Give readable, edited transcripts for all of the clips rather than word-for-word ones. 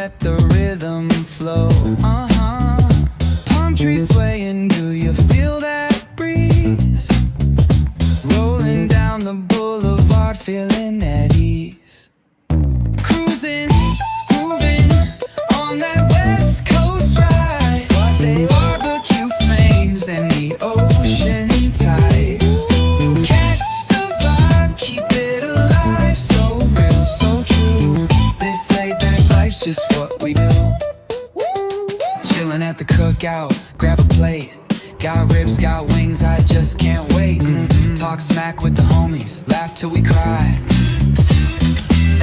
let the rhythm flow. Palm trees swaying, do you feel that breeze? Rolling down the boulevard, feeling at ease. Cruising, moving on that West Coast ride. Say barbecue flames and the ocean tide. Catch the vibe, keep it alive. So real, so true. This laid back life's just what we do. Chilling at the cookout, grab a plate. Got ribs, got wings, I just can't wait. Talk smack with the homies, laugh till we cry.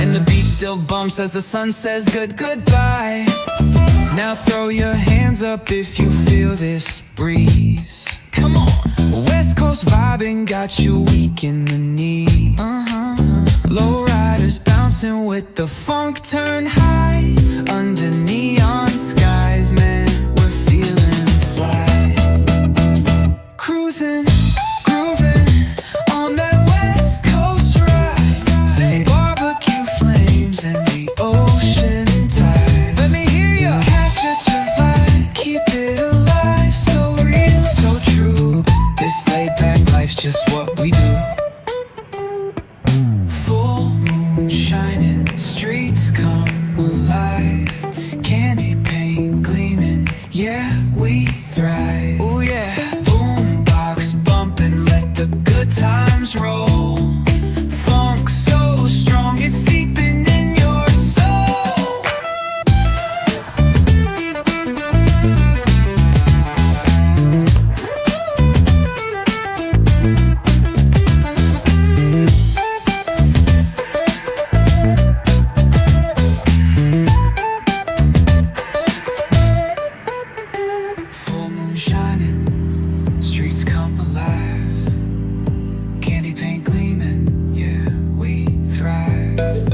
And the beat still bumps as the sun says goodbye. Now throw your hands up if you feel this breeze. Come on. West Coast vibing got you weak in the knees. Low riders bouncing with the funk turn high. Under neon skies, man, we're feeling fly. Cruising, grooving on that West Coast ride. Say barbecue flames and the ocean tide. Let me hear ya. Catch your vibe, keep it alive. So real, so true. This laid back life's just what we do. Full moon shining, streets come alive. Candy paint gleaming, yeah, we thrive. Oh yeah. Boombox bumping, let the good times roll. Funk so strong, it's seeping in your soul. Full moon shining, streets come alive. Candy paint gleaming, yeah, we thrive.